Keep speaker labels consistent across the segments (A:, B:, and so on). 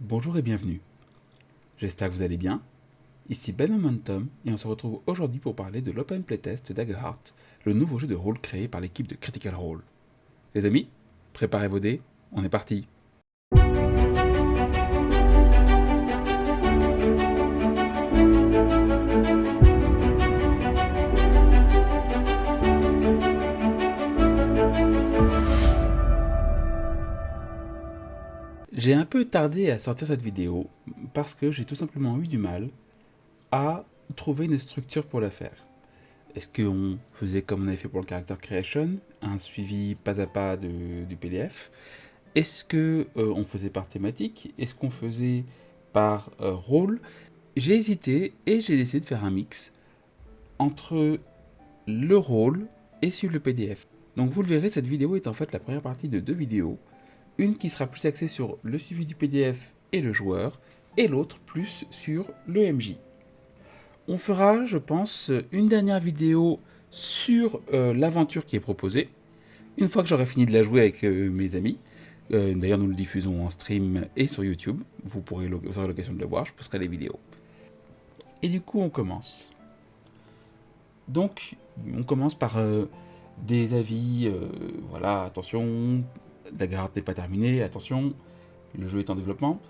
A: Bonjour et bienvenue. J'espère que vous allez bien. Ici Ben Momentum et on se retrouve aujourd'hui pour parler de l'Open Playtest Daggerheart, le nouveau jeu de rôle créé par l'équipe de Critical Role. Les amis, préparez vos dés, on est parti. J'ai un peu tardé à sortir cette vidéo parce que j'ai tout simplement eu du mal à trouver une structure pour la faire. Est-ce qu'on faisait comme on avait fait pour le Character Creation, un suivi pas à pas du PDF? Est-ce que on faisait par thématique? Est-ce qu'on faisait par rôle? J'ai hésité et j'ai décidé de faire un mix entre le rôle et sur le PDF. Donc vous le verrez, cette vidéo est en fait la première partie de deux vidéos. Une qui sera plus axée sur le suivi du PDF et le joueur, et l'autre plus sur le MJ. On fera, je pense, une dernière vidéo sur l'aventure qui est proposée, une fois que j'aurai fini de la jouer avec mes amis. D'ailleurs, nous le diffusons en stream et sur YouTube. Vous aurez l'occasion de le voir, je posterai les vidéos. Et du coup, on commence. Donc, on commence par des avis. Voilà, attention, Daggerheart n'est pas terminé, attention, le jeu est en développement.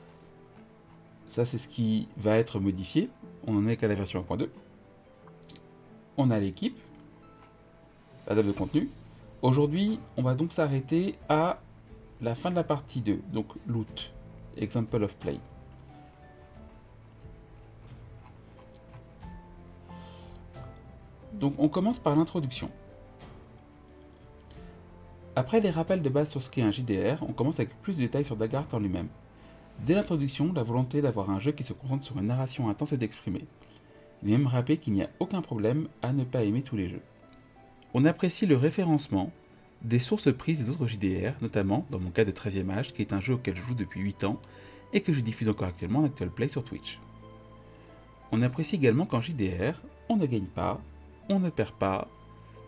A: Ça, c'est ce qui va être modifié. On n'en est qu'à la version 1.2. On a l'équipe, la table de contenu. Aujourd'hui, on va donc s'arrêter à la fin de la partie 2, donc loot, example of play. Donc on commence par l'introduction. Après les rappels de base sur ce qu'est un JDR, on commence avec plus de détails sur Daggerheart en lui-même. Dès l'introduction, la volonté d'avoir un jeu qui se concentre sur une narration intense est exprimée. Il est même rappelé qu'il n'y a aucun problème à ne pas aimer tous les jeux. On apprécie le référencement des sources prises des autres JDR, notamment dans mon cas de 13e âge, qui est un jeu auquel je joue depuis 8 ans et que je diffuse encore actuellement en actual play sur Twitch. On apprécie également qu'en JDR, on ne gagne pas, on ne perd pas,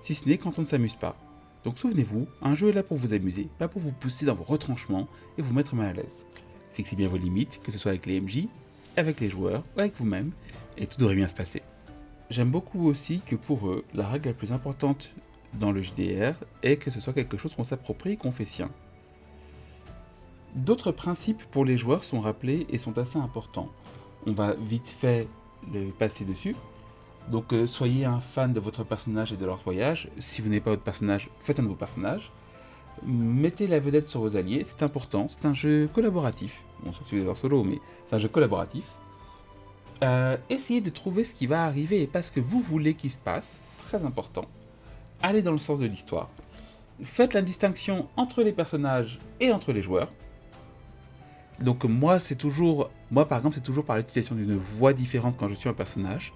A: si ce n'est quand on ne s'amuse pas. Donc souvenez-vous, un jeu est là pour vous amuser, pas pour vous pousser dans vos retranchements et vous mettre mal à l'aise. Fixez bien vos limites, que ce soit avec les MJ, avec les joueurs ou avec vous-même, et tout devrait bien se passer. J'aime beaucoup aussi que pour eux, la règle la plus importante dans le JDR est que ce soit quelque chose qu'on s'approprie et qu'on fait sien. D'autres principes pour les joueurs sont rappelés et sont assez importants. On va vite fait le passer dessus. Donc soyez un fan de votre personnage et de leur voyage. Si vous n'avez pas votre personnage, faites un de vos personnages. Mettez la vedette sur vos alliés, c'est important, c'est un jeu collaboratif. Bon, sauf si vous êtes en solo, mais c'est un jeu collaboratif. Essayez de trouver ce qui va arriver et pas ce que vous voulez qu'il se passe, c'est très important. Allez dans le sens de l'histoire. Faites la distinction entre les personnages et entre les joueurs. Donc moi par exemple, c'est toujours par l'utilisation d'une voix différente quand je suis un personnage,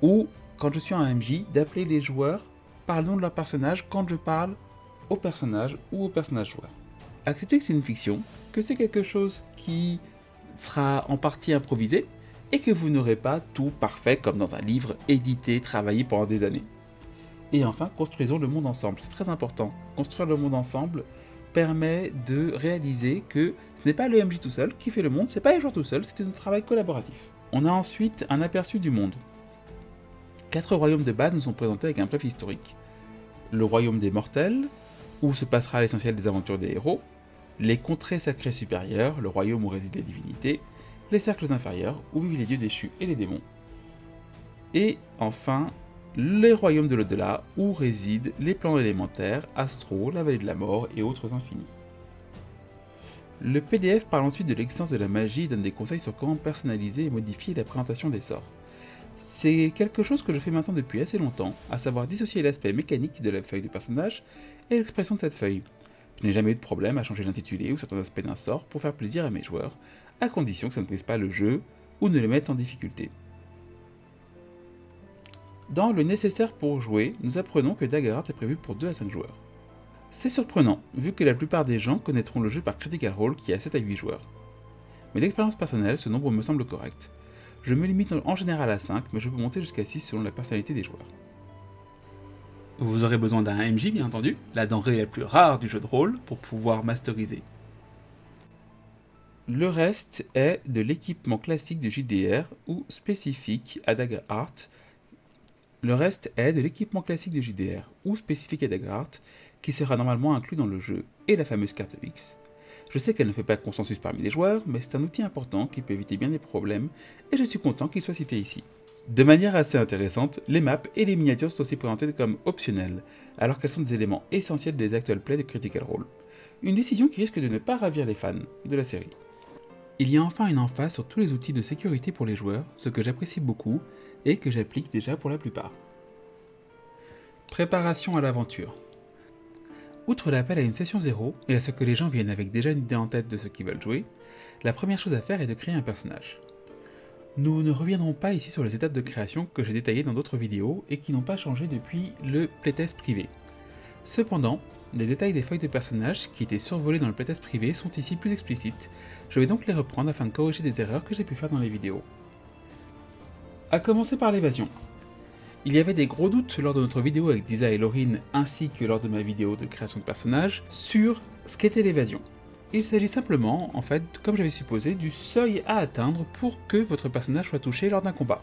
A: ou quand je suis un MJ, d'appeler les joueurs par le nom de leur personnage quand je parle au personnage ou au personnage joueur. Acceptez que c'est une fiction, que c'est quelque chose qui sera en partie improvisé, et que vous n'aurez pas tout parfait comme dans un livre édité, travaillé pendant des années. Et enfin, construisons le monde ensemble, c'est très important. Construire le monde ensemble permet de réaliser que ce n'est pas le MJ tout seul qui fait le monde, c'est pas les joueurs tout seuls, c'est un travail collaboratif. On a ensuite un aperçu du monde. 4 royaumes de base nous sont présentés avec un bref historique. Le royaume des mortels, où se passera l'essentiel des aventures des héros, les contrées sacrées supérieures, le royaume où résident les divinités, les cercles inférieurs, où vivent les dieux déchus et les démons. Et enfin, les royaumes de l'au-delà, où résident les plans élémentaires, astraux, la vallée de la mort et autres infinis. Le PDF parle ensuite de l'existence de la magie et donne des conseils sur comment personnaliser et modifier la présentation des sorts. C'est quelque chose que je fais maintenant depuis assez longtemps, à savoir dissocier l'aspect mécanique de la feuille de personnage et l'expression de cette feuille. Je n'ai jamais eu de problème à changer l'intitulé ou certains aspects d'un sort pour faire plaisir à mes joueurs, à condition que ça ne brise pas le jeu ou ne le mette en difficulté. Dans le nécessaire pour jouer, nous apprenons que Daggerheart est prévu pour 2 à 5 joueurs. C'est surprenant, vu que la plupart des gens connaîtront le jeu par Critical Role qui a 7 à 8 joueurs. Mais d'expérience personnelle, ce nombre me semble correct. Je me limite en général à 5, mais je peux monter jusqu'à 6 selon la personnalité des joueurs. Vous aurez besoin d'un MJ, bien entendu, la denrée la plus rare du jeu de rôle, pour pouvoir masteriser. Le reste est de l'équipement classique de JDR ou spécifique à DaggerHeart. Le reste est de l'équipement classique de JDR ou spécifique à DaggerHeart qui sera normalement inclus dans le jeu et la fameuse carte X. Je sais qu'elle ne fait pas de consensus parmi les joueurs, mais c'est un outil important qui peut éviter bien des problèmes et je suis content qu'il soit cité ici. De manière assez intéressante, les maps et les miniatures sont aussi présentées comme optionnelles, alors qu'elles sont des éléments essentiels des actual plays de Critical Role. Une décision qui risque de ne pas ravir les fans de la série. Il y a enfin une emphase sur tous les outils de sécurité pour les joueurs, ce que j'apprécie beaucoup et que j'applique déjà pour la plupart. Préparation à l'aventure. Outre l'appel à une session 0 et à ce que les gens viennent avec déjà une idée en tête de ce qu'ils veulent jouer, la première chose à faire est de créer un personnage. Nous ne reviendrons pas ici sur les étapes de création que j'ai détaillées dans d'autres vidéos et qui n'ont pas changé depuis le playtest privé. Cependant, les détails des feuilles de personnages qui étaient survolés dans le playtest privé sont ici plus explicites, je vais donc les reprendre afin de corriger des erreurs que j'ai pu faire dans les vidéos. A commencer par l'évasion. Il y avait des gros doutes lors de notre vidéo avec Disa et Laurine ainsi que lors de ma vidéo de création de personnages sur ce qu'était l'évasion. Il s'agit simplement, en fait, comme j'avais supposé, du seuil à atteindre pour que votre personnage soit touché lors d'un combat.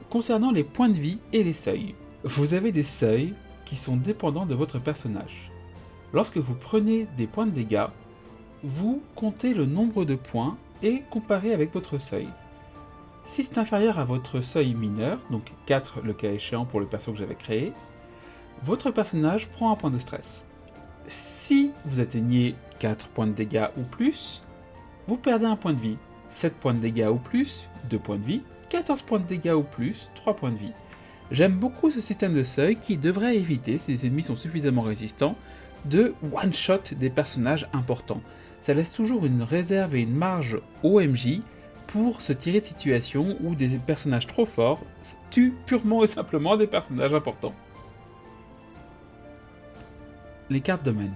A: Concernant les points de vie et les seuils, vous avez des seuils qui sont dépendants de votre personnage. Lorsque vous prenez des points de dégâts, vous comptez le nombre de points et comparez avec votre seuil. Si c'est inférieur à votre seuil mineur, donc 4 le cas échéant pour le perso que j'avais créé, votre personnage prend un point de stress. Si vous atteignez 4 points de dégâts ou plus, vous perdez un point de vie. 7 points de dégâts ou plus, 2 points de vie. 14 points de dégâts ou plus, 3 points de vie. J'aime beaucoup ce système de seuil qui devrait éviter, si les ennemis sont suffisamment résistants, de one-shot des personnages importants. Ça laisse toujours une réserve et une marge au MJ pour se tirer de situations où des personnages trop forts tuent purement et simplement des personnages importants. Les cartes domaines.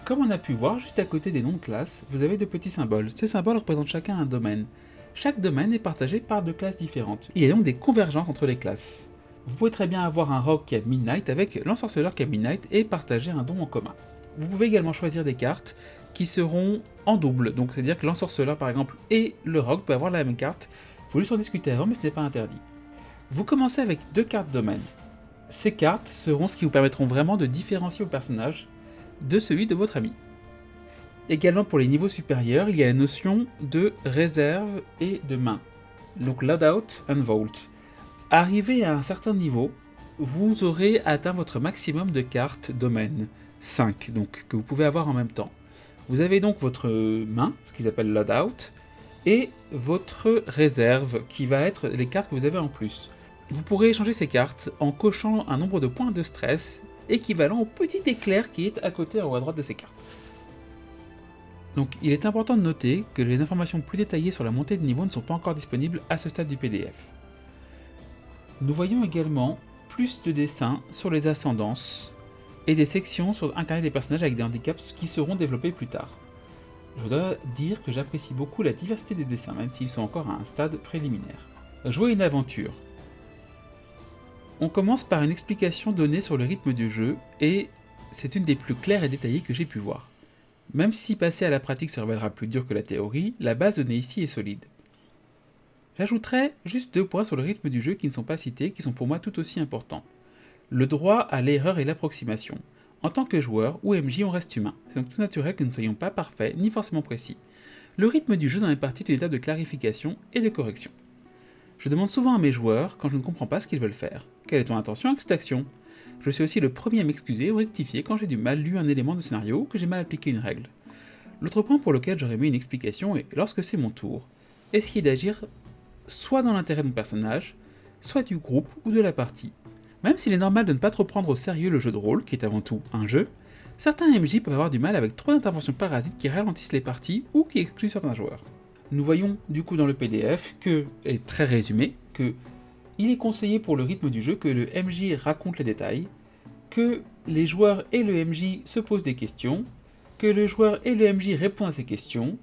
A: Comme on a pu voir, juste à côté des noms de classes, vous avez de petits symboles. Ces symboles représentent chacun un domaine. Chaque domaine est partagé par 2 classes différentes. Il y a donc des convergences entre les classes. Vous pouvez très bien avoir un rogue qui a Midnight avec l'ensorceleur qui a Midnight et partager un don en commun. Vous pouvez également choisir des cartes qui seront en double, donc c'est-à-dire que l'ensorceleur par exemple et le rogue peuvent avoir la même carte. Il faut juste en discuter avant, mais ce n'est pas interdit. Vous commencez avec 2 cartes domaine. Ces cartes seront ce qui vous permettront vraiment de différencier vos personnages de celui de votre ami. Également pour les niveaux supérieurs, il y a la notion de réserve et de main. Donc Loadout and Vault. Arrivé à un certain niveau, vous aurez atteint votre maximum de cartes domaine, 5, donc que vous pouvez avoir en même temps. Vous avez donc votre main, ce qu'ils appellent Loadout, et votre réserve, qui va être les cartes que vous avez en plus. Vous pourrez échanger ces cartes en cochant un nombre de points de stress équivalent au petit éclair qui est à côté en haut à droite de ces cartes. Donc il est important de noter que les informations plus détaillées sur la montée de niveau ne sont pas encore disponibles à ce stade du PDF. Nous voyons également plus de dessins sur les ascendances et des sections sur incarner des personnages avec des handicaps qui seront développés plus tard. Je dois dire que j'apprécie beaucoup la diversité des dessins, même s'ils sont encore à un stade préliminaire. Jouer une aventure. On commence par une explication donnée sur le rythme du jeu, et c'est une des plus claires et détaillées que j'ai pu voir. Même si passer à la pratique se révélera plus dur que la théorie, la base donnée ici est solide. J'ajouterai juste 2 points sur le rythme du jeu qui ne sont pas cités, qui sont pour moi tout aussi importants. Le droit à l'erreur et l'approximation. En tant que joueur ou MJ, on reste humain. C'est donc tout naturel que nous ne soyons pas parfaits, ni forcément précis. Le rythme du jeu dans les parties est une étape de clarification et de correction. Je demande souvent à mes joueurs quand je ne comprends pas ce qu'ils veulent faire. Quelle est ton intention avec cette action ? Je suis aussi le premier à m'excuser ou rectifier quand j'ai du mal lu un élément de scénario ou que j'ai mal appliqué une règle. L'autre point pour lequel j'aurais mis une explication est, lorsque c'est mon tour, essayer d'agir soit dans l'intérêt de mon personnage, soit du groupe ou de la partie. Même s'il est normal de ne pas trop prendre au sérieux le jeu de rôle, qui est avant tout un jeu, certains MJ peuvent avoir du mal avec trop d'interventions parasites qui ralentissent les parties ou qui excluent certains joueurs. Nous voyons du coup dans le PDF et très résumé, que il est conseillé pour le rythme du jeu que le MJ raconte les détails, que les joueurs et le MJ se posent des questions, que le joueur et le MJ répondent à ces questions,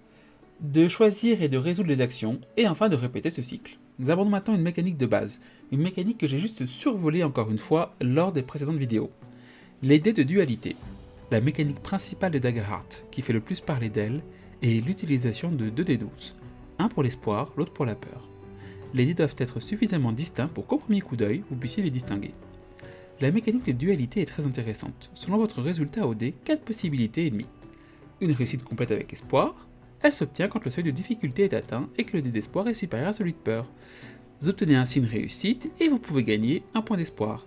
A: de choisir et de résoudre les actions, et enfin de répéter ce cycle. Nous abordons maintenant une mécanique de base, une mécanique que j'ai juste survolée encore une fois lors des précédentes vidéos. Les dés de dualité, la mécanique principale de DaggerHeart, qui fait le plus parler d'elle, et l'utilisation de 2 dés 12, un pour l'espoir, l'autre pour la peur. Les dés doivent être suffisamment distincts pour qu'au premier coup d'œil, vous puissiez les distinguer. La mécanique de dualité est très intéressante. Selon votre résultat au dé, 4 possibilités et demie. Une réussite complète avec espoir, elle s'obtient quand le seuil de difficulté est atteint et que le dé d'espoir est supérieur à celui de peur. Vous obtenez ainsi une réussite et vous pouvez gagner un point d'espoir.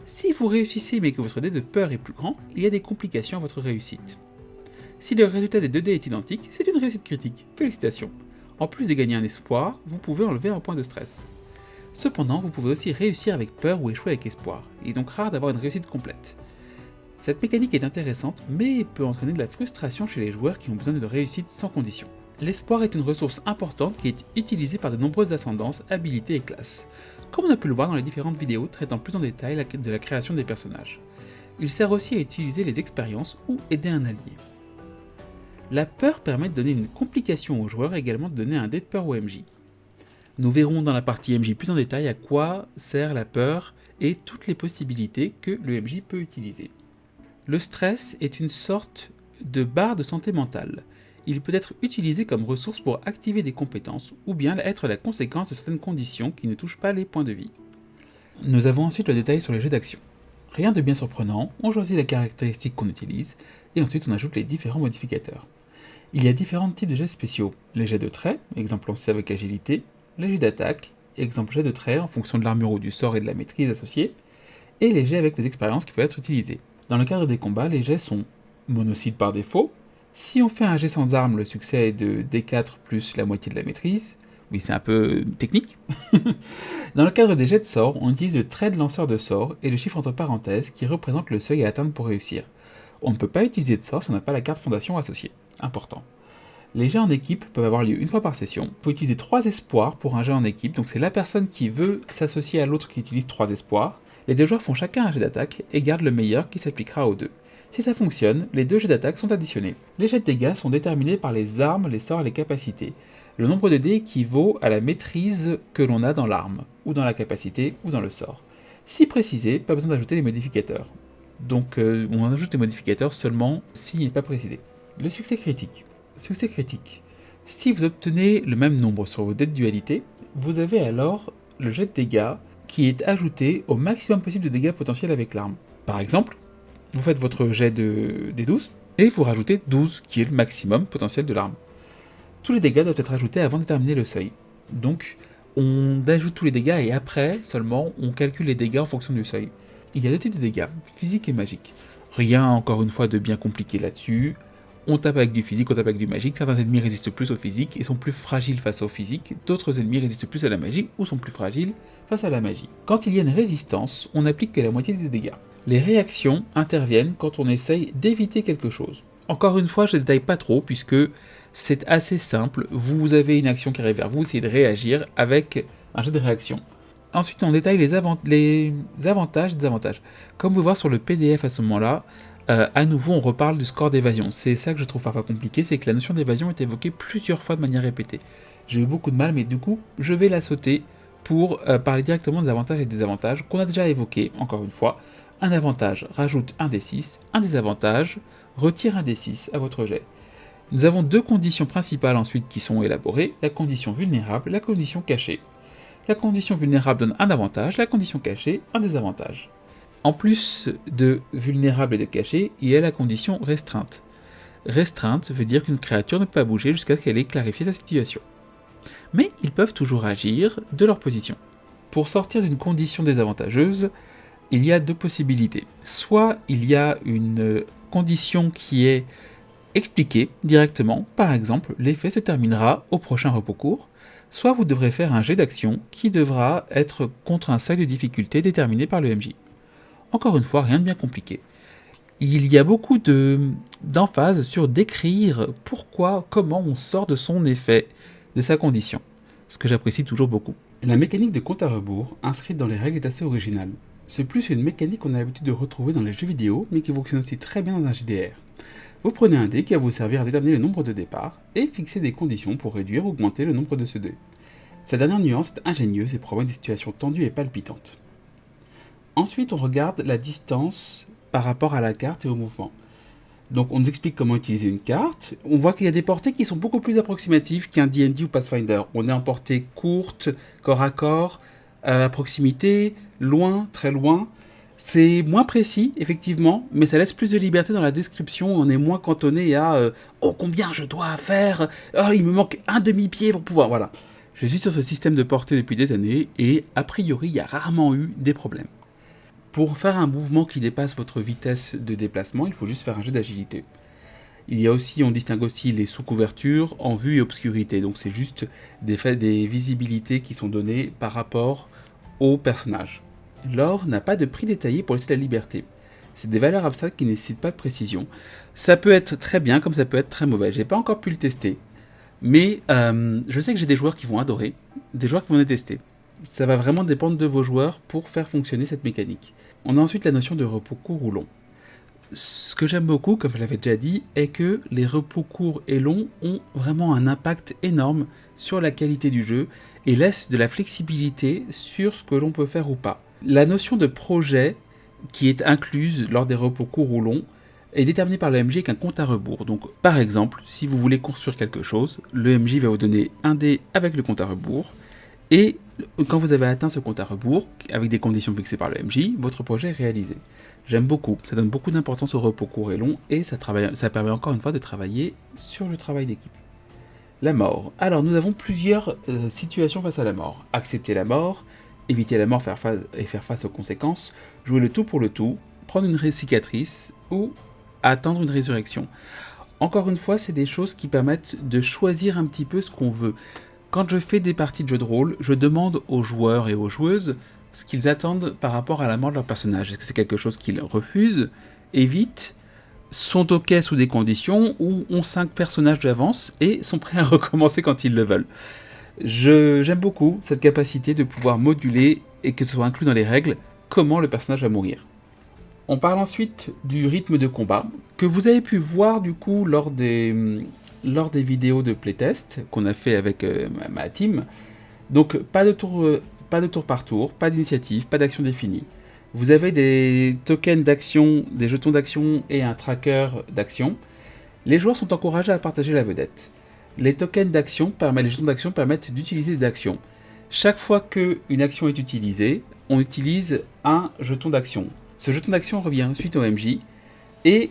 A: Si vous réussissez mais que votre dé de peur est plus grand, il y a des complications à votre réussite. Si le résultat des 2 dés est identique, c'est une réussite critique. Félicitations. En plus de gagner un espoir, vous pouvez enlever un point de stress. Cependant, vous pouvez aussi réussir avec peur ou échouer avec espoir. Il est donc rare d'avoir une réussite complète. Cette mécanique est intéressante, mais peut entraîner de la frustration chez les joueurs qui ont besoin de réussite sans condition. L'espoir est une ressource importante qui est utilisée par de nombreuses ascendances, habilités et classes, comme on a pu le voir dans les différentes vidéos traitant plus en détail de la création des personnages. Il sert aussi à utiliser les expériences ou aider un allié. La peur permet de donner une complication aux joueurs et également de donner un dé de peur au MJ. Nous verrons dans la partie MJ plus en détail à quoi sert la peur et toutes les possibilités que le MJ peut utiliser. Le stress est une sorte de barre de santé mentale. Il peut être utilisé comme ressource pour activer des compétences ou bien être la conséquence de certaines conditions qui ne touchent pas les points de vie. Nous avons ensuite le détail sur les jets d'action. Rien de bien surprenant, on choisit la caractéristique qu'on utilise et ensuite on ajoute les différents modificateurs. Il y a différents types de jets spéciaux. Les jets de trait, exemple lancé avec agilité, les jets d'attaque, exemple jet de trait en fonction de l'armure ou du sort et de la maîtrise associée, et les jets avec les expériences qui peuvent être utilisées. Dans le cadre des combats, les jets sont monocytes par défaut. Si on fait un jet sans arme, le succès est de D4 plus la moitié de la maîtrise. Oui, c'est un peu technique. Dans le cadre des jets de sort, on utilise le trait de lanceur de sort et le chiffre entre parenthèses qui représente le seuil à atteindre pour réussir. On ne peut pas utiliser de sort si on n'a pas la carte fondation associée. Important. Les jets en équipe peuvent avoir lieu une fois par session. Il faut utiliser 3 espoirs pour un jet en équipe, donc c'est la personne qui veut s'associer à l'autre qui utilise 3 espoirs. Les 2 joueurs font chacun un jet d'attaque et gardent le meilleur qui s'appliquera aux 2. Si ça fonctionne, les 2 jets d'attaque sont additionnés. Les jets de dégâts sont déterminés par les armes, les sorts et les capacités. Le nombre de dés équivaut à la maîtrise que l'on a dans l'arme, ou dans la capacité, ou dans le sort. Si précisé, pas besoin d'ajouter les modificateurs. Donc on ajoute les modificateurs seulement s'il n'est pas précisé. Le succès critique. Succès critique. Si vous obtenez le même nombre sur vos dés de dualité, vous avez alors le jet de dégâts qui est ajouté au maximum possible de dégâts potentiels avec l'arme. Par exemple, vous faites votre jet de D12 et vous rajoutez 12 qui est le maximum potentiel de l'arme. Tous les dégâts doivent être ajoutés avant de déterminer le seuil. Donc on ajoute tous les dégâts et après seulement on calcule les dégâts en fonction du seuil. Il y a 2 types de dégâts, physique et magique. Rien encore une fois de bien compliqué là-dessus. On tape avec du physique, on tape avec du magique. Certains ennemis résistent plus au physique et sont plus fragiles face au physique. D'autres ennemis résistent plus à la magie ou sont plus fragiles face à la magie. Quand il y a une résistance, on n'applique que la moitié des dégâts. Les réactions interviennent quand on essaye d'éviter quelque chose. Encore une fois, je ne détaille pas trop puisque c'est assez simple. Vous avez une action qui arrive vers vous, essayez de réagir avec un jet de réaction. Ensuite, on détaille les avantages et désavantages. Comme vous voyez sur le PDF à ce moment-là, à nouveau, on reparle du score d'évasion. C'est ça que je trouve parfois compliqué, c'est que la notion d'évasion est évoquée plusieurs fois de manière répétée. J'ai eu beaucoup de mal, mais du coup, je vais la sauter pour parler directement des avantages et des désavantages qu'on a déjà évoqués, encore une fois. Un avantage, rajoute un D6, un désavantage, retire un D6 à votre jet. Nous avons 2 conditions principales ensuite qui sont élaborées, la condition vulnérable, la condition cachée. La condition vulnérable donne un avantage, la condition cachée, un désavantage. En plus de vulnérable et de caché, il y a la condition restreinte. Restreinte veut dire qu'une créature ne peut pas bouger jusqu'à ce qu'elle ait clarifié sa situation. Mais ils peuvent toujours agir de leur position. Pour sortir d'une condition désavantageuse, il y a 2 possibilités. Soit il y a une condition qui est expliquée directement, par exemple, l'effet se terminera au prochain repos court, soit vous devrez faire un jet d'action qui devra être contre un seuil de difficulté déterminé par le MJ. Encore une fois, rien de bien compliqué. Il y a beaucoup d'emphase sur décrire pourquoi, comment on sort de son effet, de sa condition, ce que j'apprécie toujours beaucoup. La mécanique de compte à rebours, inscrite dans les règles, est assez originale. C'est plus une mécanique qu'on a l'habitude de retrouver dans les jeux vidéo, mais qui fonctionne aussi très bien dans un JDR. Vous prenez un dé qui va vous servir à déterminer le nombre de départ, et fixer des conditions pour réduire ou augmenter le nombre de ce dé. Cette dernière nuance est ingénieuse et provoque des situations tendues et palpitantes. Ensuite, on regarde la distance par rapport à la carte et au mouvement. Donc on nous explique comment utiliser une carte. On voit qu'il y a des portées qui sont beaucoup plus approximatives qu'un D&D ou Pathfinder. On est en portée courte, corps à corps, à proximité, loin, très loin. C'est moins précis, effectivement, mais ça laisse plus de liberté dans la description. On est moins cantonné à oh, combien je dois faire. Oh, il me manque un demi-pied pour pouvoir. Voilà. Je suis sur ce système de portée depuis des années et a priori, il y a rarement eu des problèmes. Pour faire un mouvement qui dépasse votre vitesse de déplacement, il faut juste faire un jet d'agilité. Il y a aussi, on distingue aussi les sous-couvertures en vue et obscurité. Donc c'est juste des visibilités qui sont données par rapport au personnage. L'or n'a pas de prix détaillé pour laisser la liberté. C'est des valeurs abstraites qui ne nécessitent pas de précision. Ça peut être très bien comme ça peut être très mauvais. J'ai pas encore pu le tester. Mais je sais que j'ai des joueurs qui vont adorer, des joueurs qui vont détester. Ça va vraiment dépendre de vos joueurs pour faire fonctionner cette mécanique. On a ensuite la notion de repos court ou long. Ce que j'aime beaucoup, comme je l'avais déjà dit, est que les repos courts et longs ont vraiment un impact énorme sur la qualité du jeu et laissent de la flexibilité sur ce que l'on peut faire ou pas. La notion de projet qui est incluse lors des repos courts ou longs est déterminée par le MJ avec un compte à rebours. Donc par exemple, si vous voulez construire quelque chose, le MJ va vous donner un dé avec le compte à rebours et quand vous avez atteint ce compte à rebours, avec des conditions fixées par le MJ, votre projet est réalisé. J'aime beaucoup, ça donne beaucoup d'importance au repos court et long, et ça permet encore une fois de travailler sur le travail d'équipe. La mort. Alors nous avons plusieurs situations face à la mort. Accepter la mort, éviter la mort faire face aux conséquences, jouer le tout pour le tout, prendre une cicatrice ou attendre une résurrection. Encore une fois, c'est des choses qui permettent de choisir un petit peu ce qu'on veut. Quand je fais des parties de jeux de rôle, je demande aux joueurs et aux joueuses ce qu'ils attendent par rapport à la mort de leur personnage. Est-ce que c'est quelque chose qu'ils refusent, évitent, sont ok sous des conditions, ou ont 5 personnages d'avance et sont prêts à recommencer quand ils le veulent. J'aime beaucoup cette capacité de pouvoir moduler, et que ce soit inclus dans les règles, comment le personnage va mourir. On parle ensuite du rythme de combat, que vous avez pu voir du coup lors des vidéos de playtest qu'on a fait avec ma team. Donc pas de tour par tour, pas d'initiative, pas d'action définie. Vous avez des tokens d'action, des jetons d'action et un tracker d'action. Les joueurs sont encouragés à partager la vedette. Les jetons d'action permettent d'utiliser des actions. Chaque fois qu'une action est utilisée, on utilise un jeton d'action. Ce jeton d'action revient ensuite au MJ et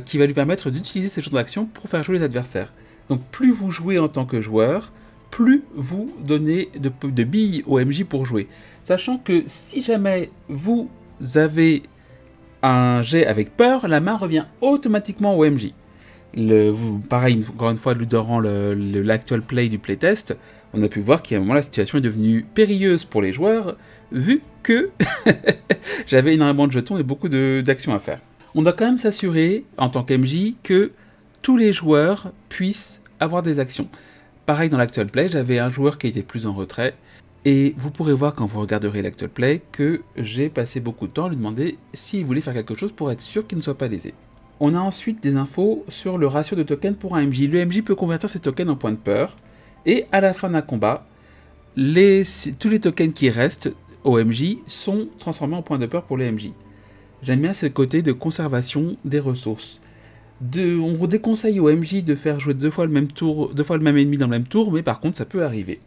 A: qui va lui permettre d'utiliser ces jetons d'action pour faire jouer les adversaires. Donc plus vous jouez en tant que joueur, plus vous donnez de billes au MJ pour jouer. Sachant que si jamais vous avez un jet avec peur, la main revient automatiquement au MJ. Pareil, encore une fois, durant l'actual play du playtest, on a pu voir qu'à un moment la situation est devenue périlleuse pour les joueurs, vu que j'avais énormément de jetons et beaucoup d'actions à faire. On doit quand même s'assurer, en tant qu'MJ, que tous les joueurs puissent avoir des actions. Pareil dans l'actual play, j'avais un joueur qui était plus en retrait, et vous pourrez voir quand vous regarderez l'actual play que j'ai passé beaucoup de temps à lui demander s'il voulait faire quelque chose pour être sûr qu'il ne soit pas lésé. On a ensuite des infos sur le ratio de tokens pour un MJ. Le MJ peut convertir ses tokens en points de peur, et à la fin d'un combat, tous les tokens qui restent au MJ sont transformés en points de peur pour les MJ. J'aime bien ce côté de conservation des ressources. On déconseille au MJ de faire jouer deux fois le même ennemi dans le même tour, mais par contre ça peut arriver.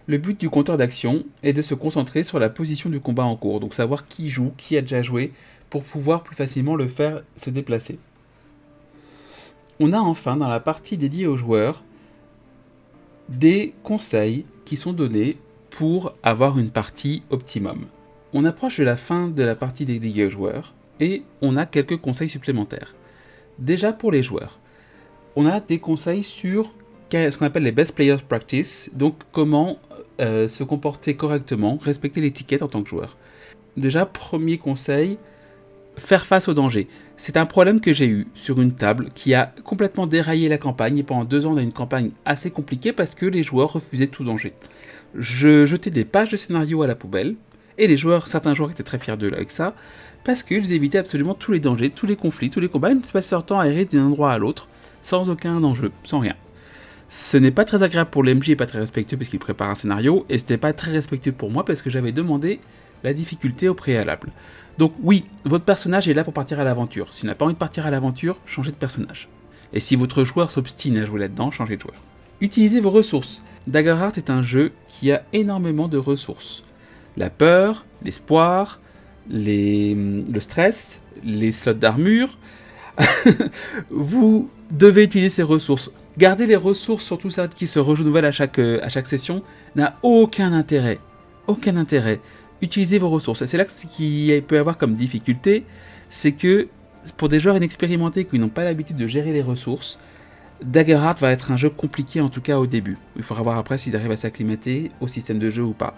A: Le but du compteur d'action est de se concentrer sur la position du combat en cours, donc savoir qui joue, qui a déjà joué, pour pouvoir plus facilement le faire se déplacer. On a enfin dans la partie dédiée aux joueurs des conseils qui sont donnés pour avoir une partie optimum. On approche de la fin de la partie dédiée aux joueurs et on a quelques conseils supplémentaires. Déjà pour les joueurs, on a des conseils sur ce qu'on appelle les best players practice, donc comment se comporter correctement, respecter l'étiquette en tant que joueur. Déjà, premier conseil, faire face au danger. C'est un problème que j'ai eu sur une table qui a complètement déraillé la campagne, et pendant 2 ans on a une campagne assez compliquée parce que les joueurs refusaient tout danger. Je jetais des pages de scénario à la poubelle, et certains joueurs étaient très fiers d'eux avec ça, parce qu'ils évitaient absolument tous les dangers, tous les conflits, tous les combats, ils ne se passaient leur temps à errer d'un endroit à l'autre, sans aucun enjeu, sans rien. Ce n'est pas très agréable pour l'MJ et pas très respectueux parce qu'il prépare un scénario, et ce n'était pas très respectueux pour moi parce que j'avais demandé la difficulté au préalable. Donc oui, votre personnage est là pour partir à l'aventure. S'il n'a pas envie de partir à l'aventure, changez de personnage. Et si votre joueur s'obstine à jouer là-dedans, changez de joueur. Utilisez vos ressources. Daggerheart est un jeu qui a énormément de ressources. La peur, l'espoir, le stress, les slots d'armure. Vous devez utiliser ces ressources. Garder les ressources, surtout celles qui se renouvellent à chaque session, n'a aucun intérêt. Aucun intérêt. Utilisez vos ressources. Et c'est là qu'il peut y avoir comme difficulté, c'est que pour des joueurs inexpérimentés qui n'ont pas l'habitude de gérer les ressources, Daggerheart va être un jeu compliqué, en tout cas au début. Il faudra voir après s'ils arrivent à s'acclimater au système de jeu ou pas.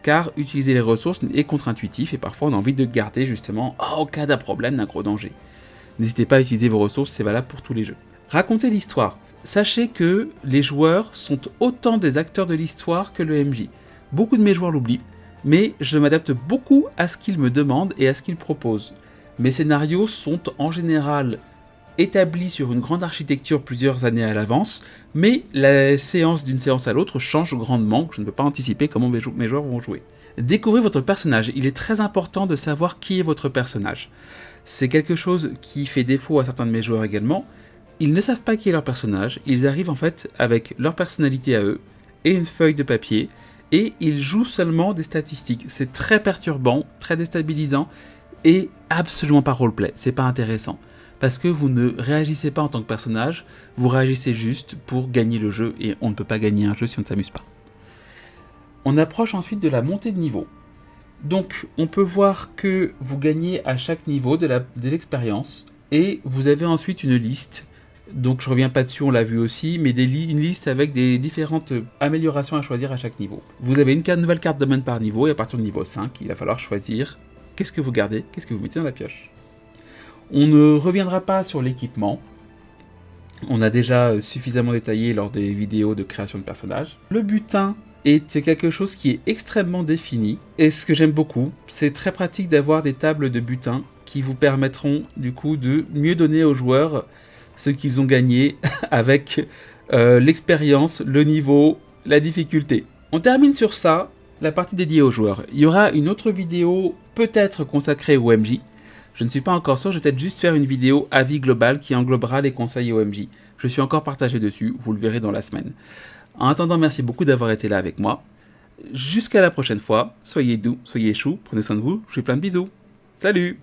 A: Car utiliser les ressources est contre-intuitif et parfois on a envie de garder justement au cas d'un problème, d'un gros danger. N'hésitez pas à utiliser vos ressources, c'est valable pour tous les jeux. Racontez l'histoire. Sachez que les joueurs sont autant des acteurs de l'histoire que le MJ. Beaucoup de mes joueurs l'oublient, mais je m'adapte beaucoup à ce qu'ils me demandent et à ce qu'ils proposent. Mes scénarios sont en général établis sur une grande architecture plusieurs années à l'avance, mais la séance d'une séance à l'autre change grandement, je ne peux pas anticiper comment mes joueurs vont jouer. Découvrez votre personnage, il est très important de savoir qui est votre personnage. C'est quelque chose qui fait défaut à certains de mes joueurs également. Ils ne savent pas qui est leur personnage, ils arrivent en fait avec leur personnalité à eux et une feuille de papier, et ils jouent seulement des statistiques. C'est très perturbant, très déstabilisant, et absolument pas roleplay, c'est pas intéressant. Parce que vous ne réagissez pas en tant que personnage, vous réagissez juste pour gagner le jeu, et on ne peut pas gagner un jeu si on ne s'amuse pas. On approche ensuite de la montée de niveau. Donc on peut voir que vous gagnez à chaque niveau de l'expérience, et vous avez ensuite une liste. Donc je reviens pas dessus, on l'a vu aussi, mais une liste avec des différentes améliorations à choisir à chaque niveau. Vous avez une nouvelle carte de domaine par niveau, et à partir du niveau 5, il va falloir choisir qu'est-ce que vous gardez, qu'est-ce que vous mettez dans la pioche. On ne reviendra pas sur l'équipement, on a déjà suffisamment détaillé lors des vidéos de création de personnages. Le butin est quelque chose qui est extrêmement défini, et ce que j'aime beaucoup, c'est très pratique d'avoir des tables de butin qui vous permettront du coup de mieux donner aux joueurs ce qu'ils ont gagné avec l'expérience, le niveau, la difficulté. On termine sur ça, la partie dédiée aux joueurs. Il y aura une autre vidéo peut-être consacrée au MJ. Je ne suis pas encore sûr, je vais peut-être juste faire une vidéo avis global qui englobera les conseils au MJ. Je suis encore partagé dessus, vous le verrez dans la semaine. En attendant, merci beaucoup d'avoir été là avec moi. Jusqu'à la prochaine fois, soyez doux, soyez choux, prenez soin de vous, je vous fais plein de bisous. Salut!